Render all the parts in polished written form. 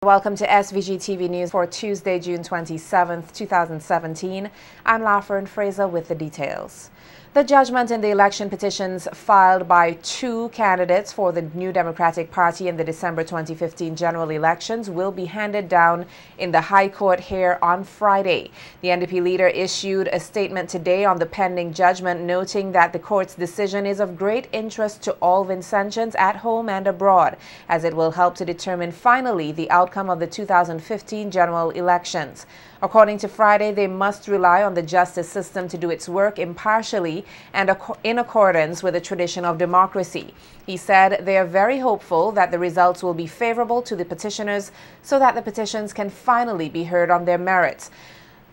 Welcome to SVG-TV News for Tuesday, June 27th, 2017. I'm Lafern Fraser with the details. The judgment in the election petitions filed by two candidates for the New Democratic Party in the December 2015 general elections will be handed down in the High Court here on Friday. The NDP leader issued a statement today on the pending judgment, noting that the court's decision is of great interest to all Vincentians at home and abroad, as it will help to determine finally the outcome of the 2015 general elections. According to Friday, they must rely on the justice system to do its work impartially and in accordance with the tradition of democracy. He said they are very hopeful that the results will be favorable to the petitioners so that the petitions can finally be heard on their merits.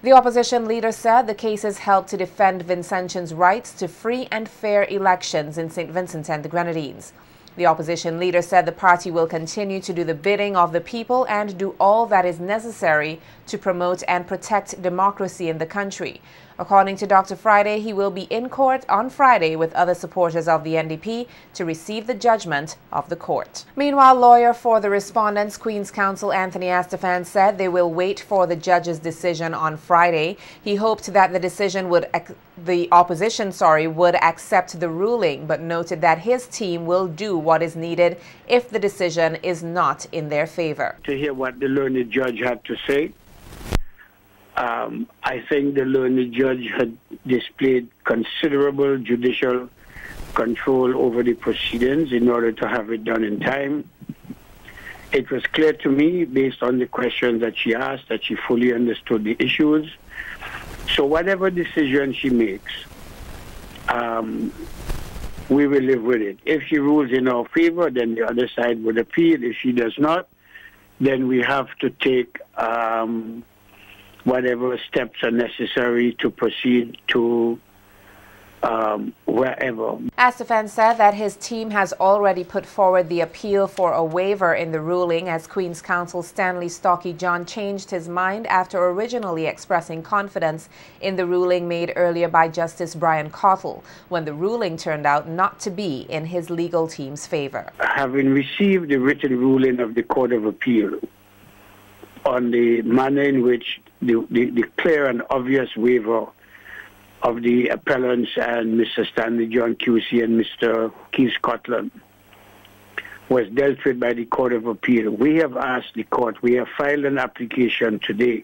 The opposition leader said the cases help to defend Vincentians' rights to free and fair elections in St. Vincent and the Grenadines. The opposition leader said the party will continue to do the bidding of the people and do all that is necessary to promote and protect democracy in the country. According to Dr. Friday, he will be in court on Friday with other supporters of the NDP to receive the judgment of the court. Meanwhile, lawyer for the respondents, Queen's Counsel Anthony Astafan, said they will wait for the judge's decision on Friday. He hoped that the opposition would accept the ruling, but noted that his team will do what is needed if the decision is not in their favor. To hear what the learned judge had to say, I think the learned judge had displayed considerable judicial control over the proceedings in order to have it done in time. It was clear to me, based on the questions that she asked, that she fully understood the issues. So whatever decision she makes, we will live with it. If she rules in our favor, then the other side would appeal. If she does not, then we have to take whatever steps are necessary to proceed to wherever. Astafan said that his team has already put forward the appeal for a waiver in the ruling, as Queen's Counsel Stanley Stocky John changed his mind after originally expressing confidence in the ruling made earlier by Justice Brian Cottle, when the ruling turned out not to be in his legal team's favor. Having received the written ruling of the Court of Appeal on the manner in which the clear and obvious waiver of the appellants and Mr. Stanley John QC and Mr. Keith Scotland was dealt with by the Court of Appeal, we have asked the court, we have filed an application today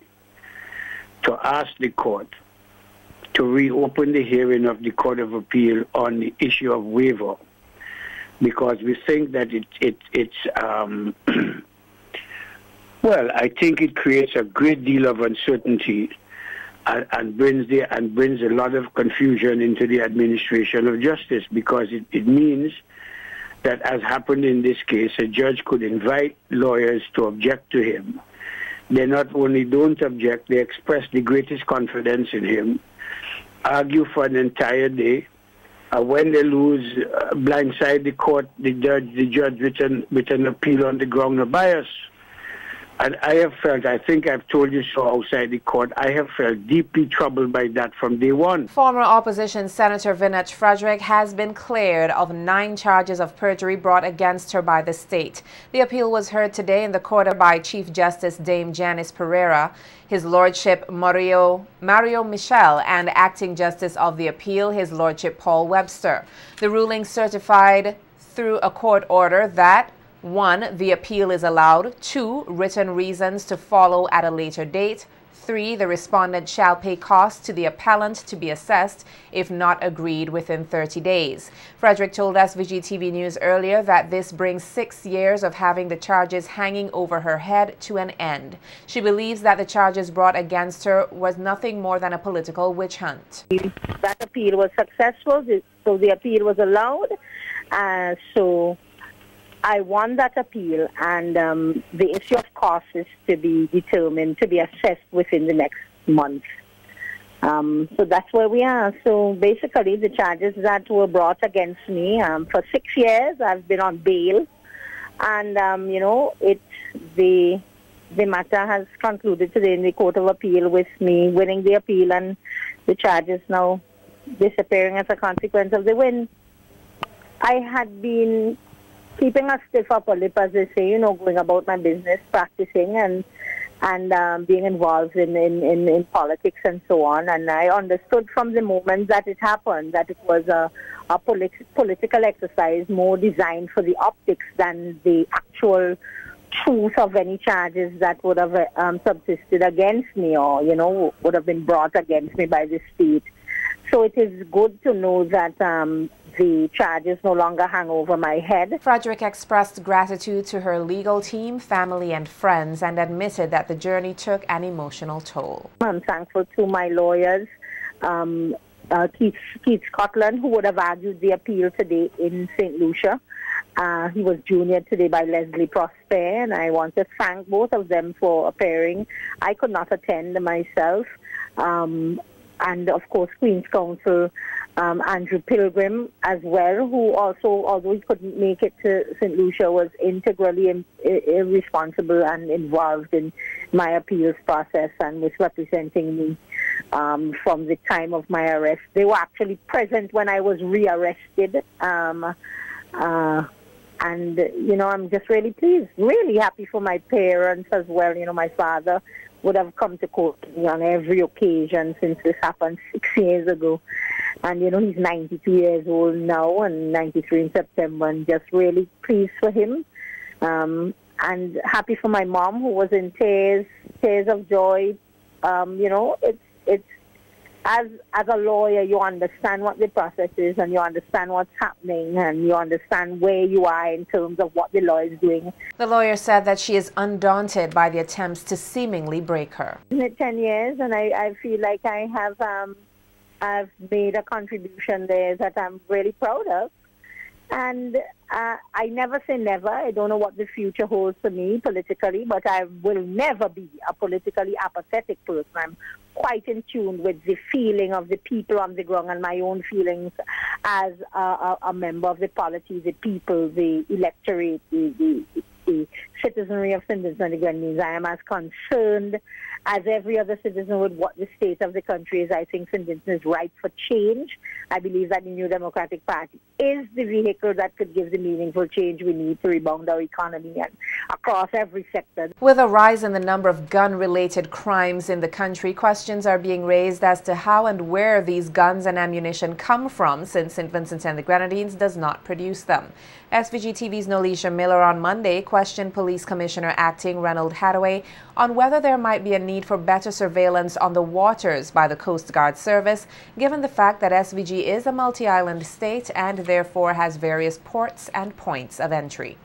to ask the court to reopen the hearing of the Court of Appeal on the issue of waiver, because we think that it's well, I think it creates a great deal of uncertainty and brings a lot of confusion into the administration of justice, because it means that, as happened in this case, a judge could invite lawyers to object to him. They not only don't object, they express the greatest confidence in him, argue for an entire day. When they lose, blindside the court, the judge with an appeal on the ground of bias. And I have felt, I think I've told you so outside the court, I have felt deeply troubled by that from day one. Former opposition Senator Vinette Frederick has been cleared of 9 charges of perjury brought against her by the state. The appeal was heard today in the court by Chief Justice Dame Janice Pereira, His Lordship Mario Michel, and Acting Justice of the Appeal, His Lordship Paul Webster. The ruling certified through a court order that 1. The appeal is allowed. 2. Written reasons to follow at a later date. 3. The respondent shall pay costs to the appellant to be assessed if not agreed within 30 days. Frederick told SVG-TV News earlier that this brings 6 years of having the charges hanging over her head to an end. She believes that the charges brought against her was nothing more than a political witch hunt. That appeal was successful, so the appeal was allowed. So I won that appeal, and the issue of costs is to be determined, to be assessed within the next month. So that's where we are. So basically, the charges that were brought against me, for 6 years, I've been on bail, and the matter has concluded today in the Court of Appeal with me winning the appeal and the charges now disappearing as a consequence of the win. I had been keeping a stiff upper lip, as they say, going about my business, practicing and being involved in politics and so on. And I understood from the moment that it happened that it was a political exercise more designed for the optics than the actual truth of any charges that would have subsisted against me or, would have been brought against me by the state. So it is good to know that the charges no longer hang over my head. Frederick expressed gratitude to her legal team, family and friends and admitted that the journey took an emotional toll. I'm thankful to my lawyers, Keith Scotland, who would have argued the appeal today in St. Lucia. He was junior today by Leslie Prosper, and I want to thank both of them for appearing. I could not attend myself. And of course, Queen's Counsel Andrew Pilgrim as well, who also, although he couldn't make it to St. Lucia, was integrally responsible and involved in my appeals process and was representing me from the time of my arrest. They were actually present when I was rearrested. And, I'm just really pleased, really happy for my parents as well. My father would have come to court with me on every occasion since this happened 6 years ago. And, he's 92 years old now and 93 in September, and just really pleased for him. And happy for my mom, who was in tears of joy. It's as a lawyer, you understand what the process is and you understand what's happening and you understand where you are in terms of what the law is doing. The lawyer said that she is undaunted by the attempts to seemingly break her. It's been 10 years and I feel like I have I've made a contribution there that I'm really proud of. And I never say never. I don't know what the future holds for me politically, but I will never be a politically apathetic person. I'm quite in tune with the feeling of the people on the ground and my own feelings as a member of the polity, the people, the electorate, the citizenry of St. Vincent and the Grenadines. I am as concerned as every other citizen with what the state of the country is. I think St. Vincent is ripe for change. I believe that the New Democratic Party is the vehicle that could give the meaningful change we need to rebound our economy and across every sector. With a rise in the number of gun-related crimes in the country, questions are being raised as to how and where these guns and ammunition come from, since St. Vincent and the Grenadines does not produce them. SVG-TV's Nolisha Miller on Monday questioned Police Commissioner Acting Reynold Hathaway on whether there might be a need for better surveillance on the waters by the Coast Guard Service, given the fact that SVG is a multi-island state and therefore has various ports and points of entry.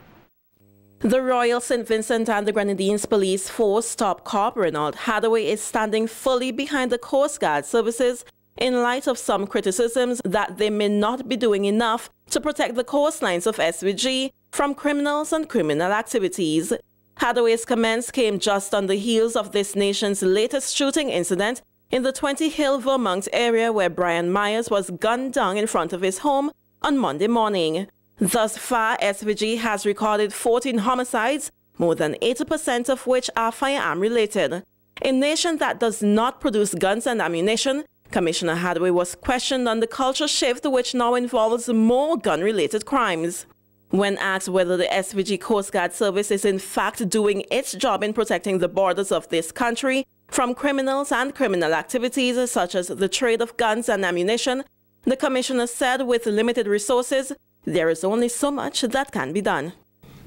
The Royal St. Vincent and the Grenadines Police Force Top Cop Reynold Hathaway is standing fully behind the Coast Guard services in light of some criticisms that they may not be doing enough to protect the coastlines of SVG from criminals and criminal activities. Hathaway's comments came just on the heels of this nation's latest shooting incident in the 20 Hill, Vermont area where Brian Myers was gunned down in front of his home on Monday morning. Thus far, SVG has recorded 14 homicides, more than 80% of which are firearm-related. A nation that does not produce guns and ammunition, Commissioner Hathaway was questioned on the culture shift which now involves more gun-related crimes. When asked whether the SVG Coast Guard Service is in fact doing its job in protecting the borders of this country from criminals and criminal activities such as the trade of guns and ammunition, the Commissioner said with limited resources, there is only so much that can be done.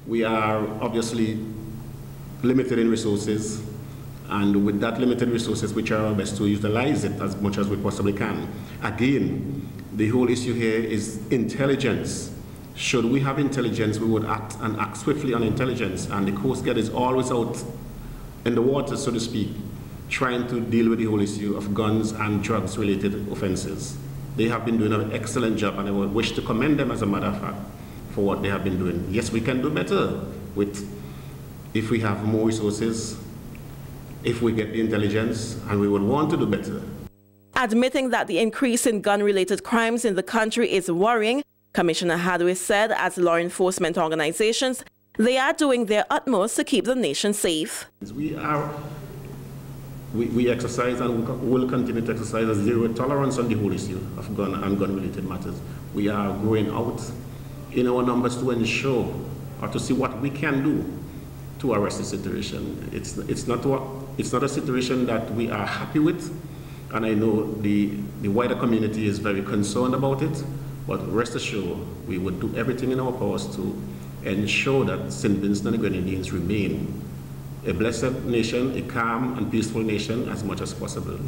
We are obviously limited in resources, and with that limited resources, we try our best to utilize it as much as we possibly can. Again, the whole issue here is intelligence. Should we have intelligence, we would act and act swiftly on intelligence, and the Coast Guard is always out in the water, so to speak, trying to deal with the whole issue of guns and drugs-related offenses. They have been doing an excellent job, and I would wish to commend them, as a matter of fact, for what they have been doing. Yes, we can do better if we have more resources, if we get the intelligence, and we would want to do better. Admitting that the increase in gun-related crimes in the country is worrying, Commissioner Hathaway said as law enforcement organizations, they are doing their utmost to keep the nation safe. We exercise and will continue to exercise a zero tolerance on the whole issue of gun and gun-related matters. We are going out in our numbers to ensure or to see what we can do to arrest the situation. It's not a situation that we are happy with, and I know the wider community is very concerned about it, but rest assured, we would do everything in our powers to ensure that St. Vincent and the Grenadines remain a blessed nation, a calm and peaceful nation as much as possible.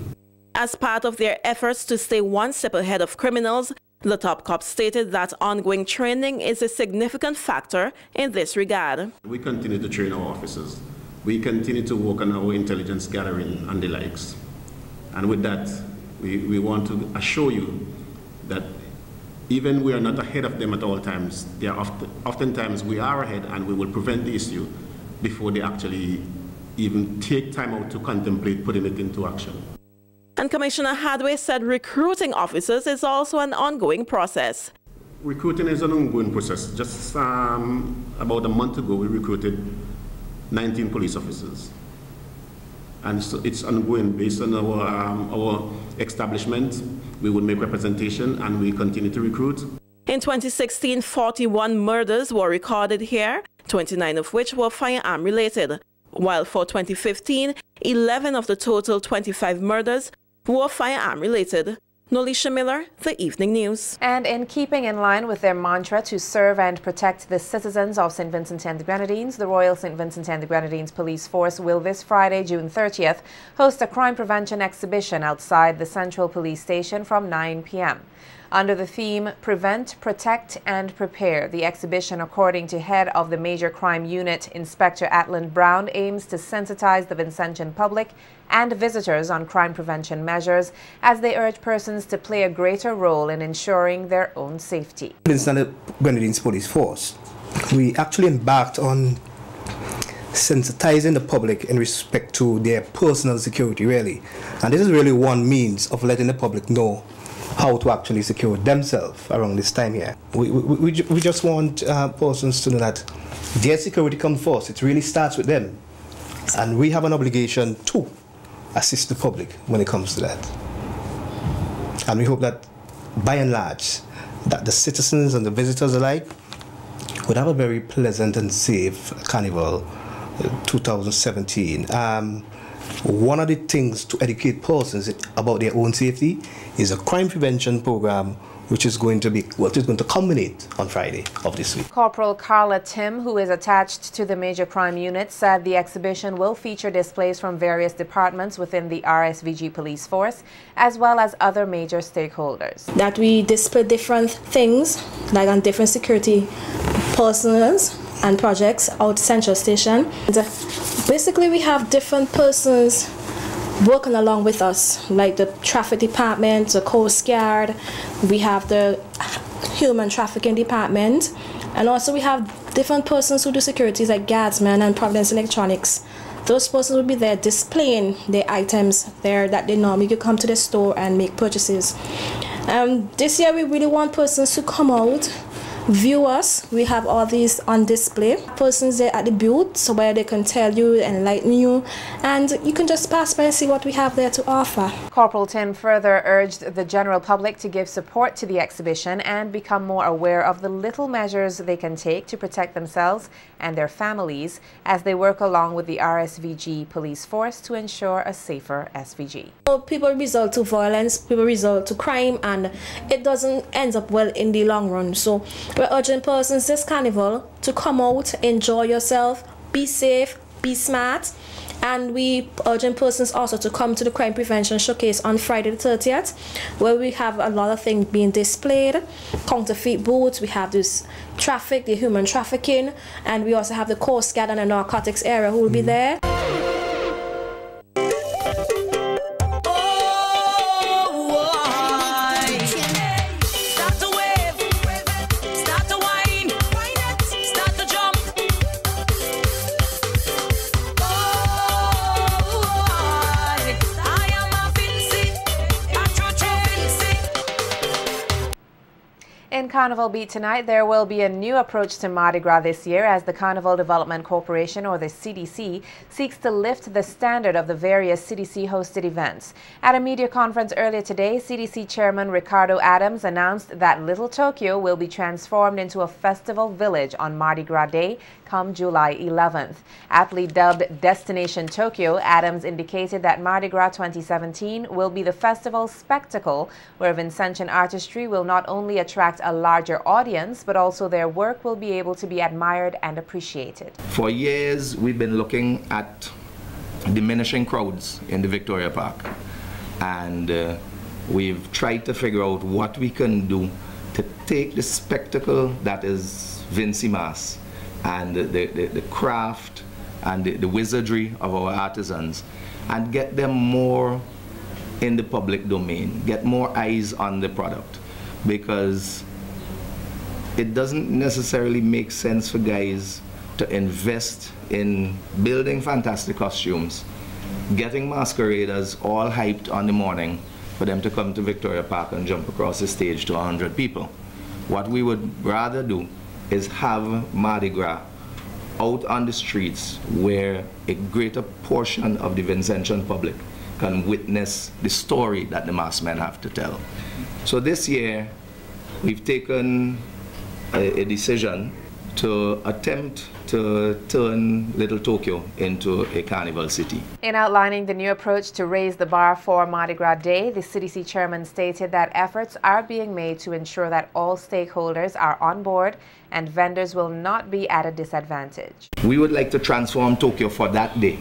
As part of their efforts to stay one step ahead of criminals, the top cop stated that ongoing training is a significant factor in this regard. We continue to train our officers. We continue to work on our intelligence gathering and the likes. And with that, we want to assure you that even we are not ahead of them at all times, oftentimes we are ahead, and we will prevent the issue before they actually even take time out to contemplate putting it into action. And Commissioner Hadway said recruiting officers is also an ongoing process. Recruiting is an ongoing process. Just about a month ago, we recruited 19 police officers. And so it's ongoing based on our establishment. We will make representation and we continue to recruit. In 2016, 41 murders were recorded here, 29 of which were firearm related, while for 2015, 11 of the total 25 murders were firearm related. Nolisha Miller, The Evening News. And in keeping in line with their mantra to serve and protect the citizens of St. Vincent and the Grenadines, the Royal St. Vincent and the Grenadines Police Force will this Friday, June 30th, host a crime prevention exhibition outside the Central Police Station from 9 p.m. Under the theme, Prevent, Protect and Prepare, the exhibition, according to head of the Major Crime Unit, Inspector Atland Brown, aims to sensitize the Vincentian public and visitors on crime prevention measures as they urge persons to play a greater role in ensuring their own safety. Vincent and the Grenadines Police Force, we actually embarked on sensitizing the public in respect to their personal security, really. And this is really one means of letting the public know how to actually secure themselves around this time here. We just want persons to know that their security comes first. It really starts with them. And we have an obligation to assist the public when it comes to that. And we hope that, by and large, that the citizens and the visitors alike would have a very pleasant and safe Carnival 2017. One of the things to educate persons about their own safety is a crime prevention program which is going to culminate on Friday of this week. Corporal Carla Tim, who is attached to the Major Crime Unit, said the exhibition will feature displays from various departments within the RSVG Police Force, as well as other major stakeholders. That we display different things, like on different security personnels and projects out Central Station. Basically, we have different persons working along with us, like the traffic department, the Coast Guard, we have the human trafficking department, and also we have different persons who do securities like guardsmen and Providence Electronics. Those persons will be there displaying their items there that they normally could come to the store and make purchases. This year we really want persons to come out, view us. We have all these on display. Persons there at the booths where they can tell you, enlighten you, and you can just pass by and see what we have there to offer. Corporal Tim further urged the general public to give support to the exhibition and become more aware of the little measures they can take to protect themselves and their families as they work along with the RSVG police force to ensure a safer SVG. People resort to violence, people resort to crime, and it doesn't end up well in the long run. So we're urging persons this Carnival to come out, enjoy yourself, be safe, be smart, and we urging persons also to come to the Crime Prevention Showcase on Friday the 30th, where we have a lot of things being displayed, counterfeit booths, we have this traffic, the human trafficking, and we also have the Coast Guard and the narcotics area who will be there. In Carnival Beat tonight, there will be a new approach to Mardi Gras this year as the Carnival Development Corporation, or the CDC, seeks to lift the standard of the various CDC-hosted events. At a media conference earlier today, CDC Chairman Ricardo Adams announced that Little Tokyo will be transformed into a festival village on Mardi Gras Day come July 11th. Aptly dubbed Destination Tokyo, Adams indicated that Mardi Gras 2017 will be the festival spectacle where Vincentian artistry will not only attract a larger audience, but also their work will be able to be admired and appreciated. For years, we've been looking at diminishing crowds in the Victoria Park, and we've tried to figure out what we can do to take the spectacle that is Vincy Mass and the craft and the wizardry of our artisans and get them more in the public domain, get more eyes on the product, because it doesn't necessarily make sense for guys to invest in building fantastic costumes, getting masqueraders all hyped on the morning for them to come to Victoria Park and jump across the stage to 100 people. What we would rather do is have Mardi Gras out on the streets where a greater portion of the Vincentian public can witness the story that the masked men have to tell. So this year, we've taken a decision to attempt to turn Little Tokyo into a carnival city. In outlining the new approach to raise the bar for Mardi Gras Day, the CDC chairman stated that efforts are being made to ensure that all stakeholders are on board and vendors will not be at a disadvantage. We would like to transform Tokyo for that day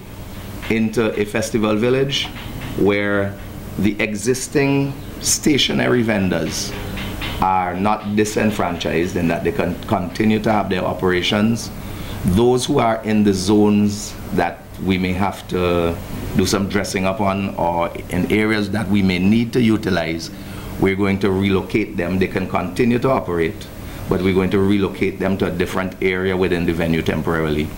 into a festival village where the existing stationary vendors are not disenfranchised in that they can continue to have their operations. Those who are in the zones that we may have to do some dressing up on, or in areas that we may need to utilize, we're going to relocate them. They can continue to operate, but we're going to relocate them to a different area within the venue temporarily.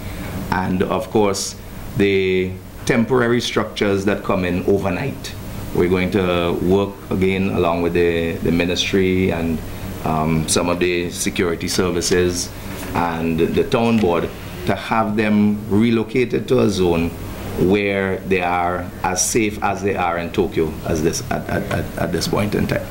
And of course, the temporary structures that come in overnight, we're going to work again along with the ministry and some of the security services and the town board to have them relocated to a zone where they are as safe as they are in Tokyo as at this point in time.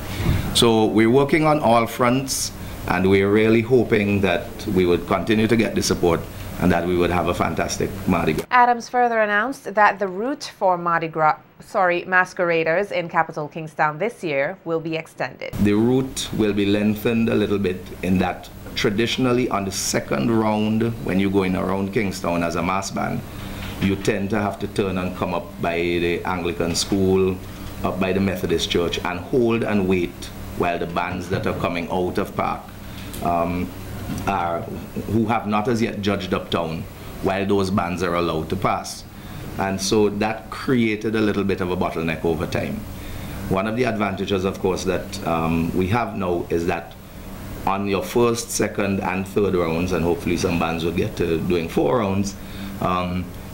So we're working on all fronts, and we're really hoping that we would continue to get the support and that we would have a fantastic Mardi Gras. Adams further announced that the route for masqueraders in capital Kingstown this year will be extended. The route will be lengthened a little bit in that traditionally on the second round, when you're going around Kingstown as a mass band, you tend to have to turn and come up by the Anglican school, up by the Methodist church, and hold and wait while the bands that are coming out of park who have not as yet judged uptown, while those bands are allowed to pass. And so that created a little bit of a bottleneck over time. One of the advantages, of course, that we have now is that on your first, second, and third rounds, and hopefully some bands will get to doing 4 rounds,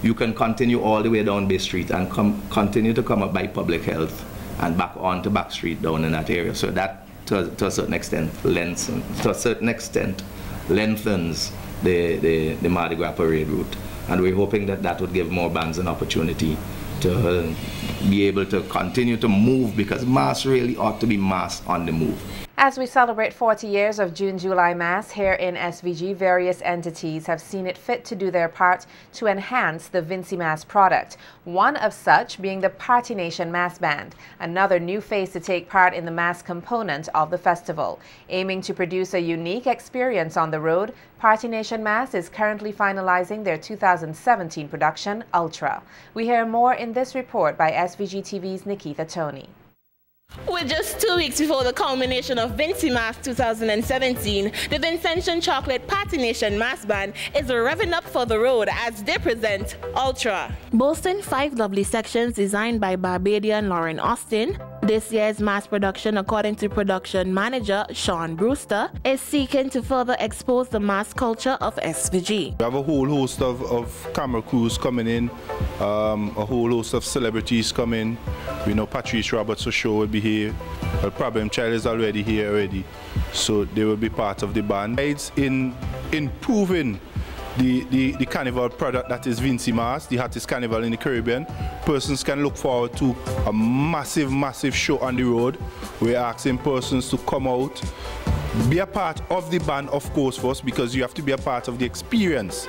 you can continue all the way down Bay Street and continue to come up by Public Health and back onto Back Street down in that area. So that, to a certain extent, lengthens the Mardi Gras parade route. And we're hoping that that would give more bands an opportunity to be able to continue to move, because mass really ought to be mass on the move. As we celebrate 40 years of June-July Mass here in SVG, various entities have seen it fit to do their part to enhance the Vincy Mass product. One of such being the Party Nation Mass Band, another new face to take part in the mass component of the festival. Aiming to produce a unique experience on the road, Party Nation Mass is currently finalizing their 2017 production, Ultra. We hear more in this report by SVG-TV's Nikita Tony. With just 2 weeks before the culmination of Vincy Mass 2017, the Vincentian Chocolate Party Nation Mass Band is revving up for the road as they present Ultra. Boasting 5 lovely sections designed by Barbadian Lauren Austin, this year's mass production, according to production manager Sean Brewster, is seeking to further expose the mass culture of SVG. We have a whole host of camera crews coming in, a whole host of celebrities coming. We know Patrice Roberts for sure will be here. Well, Problem Child is already here already. so they will be part of the band. It's in improving the Carnival product that is Vincy Mas, the hottest carnival in the Caribbean. Persons can look forward to a massive show on the road. We're asking persons to come out, be a part of the band, of course, first, because you have to be a part of the experience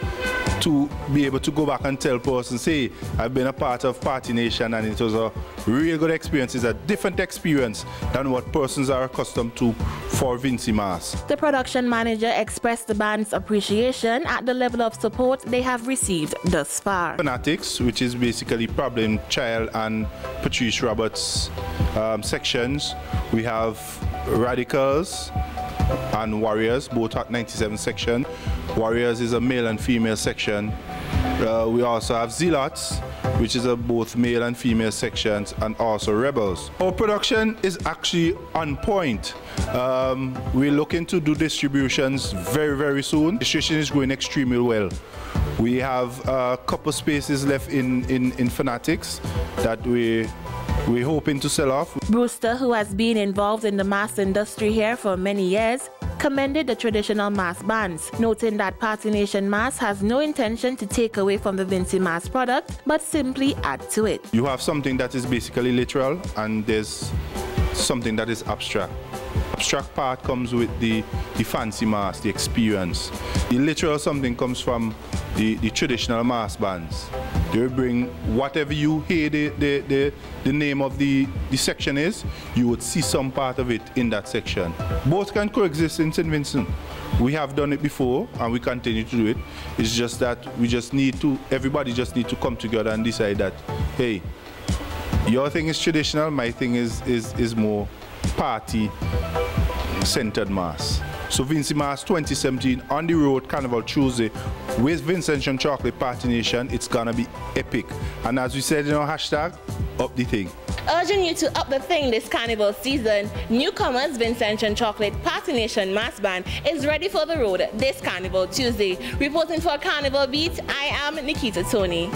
to be able to go back and tell persons, hey, I've been a part of Party Nation and it was a real good experience. It's a different experience than what persons are accustomed to for Vincy Mas. The production manager expressed the band's appreciation at the level of support they have received thus far. Fanatics, which is basically Problem Child and Patrice Roberts sections. We have Radicals and Warriors, both at 97 section. Warriors is a male and female section. We also have Zealots, which is a both male and female sections, and also Rebels. Our production is actually on point. We're looking to do distributions very soon. Distribution is going extremely well. We have a couple spaces left in Fanatics that we're hoping to sell off. Brewster, who has been involved in the mass industry here for many years, commended the traditional mass bands, noting that Party Nation Mass has no intention to take away from the Vincy Mas product, but simply add to it. You have something that is basically literal, and there's something that is abstract. Abstract part comes with the fancy mass, the experience. The literal something comes from the traditional mass bands. They will bring whatever you hear the name of the section is, you would see some part of it in that section. Both can coexist in St. Vincent. We have done it before and we continue to do it. It's just that everybody just need to come together and decide that, hey, your thing is traditional, my thing is more party-centered mass. So Vincy Mas 2017 on the road, Carnival Tuesday with Vincent and Chocolate Party Nation. It's gonna be epic. And as we said in our hashtag, up the thing. Urging you to up the thing this Carnival season, newcomers Vincent and Chocolate Party Nation Mass Band is ready for the road this Carnival Tuesday. Reporting for Carnival Beat, I am Nikita Tony.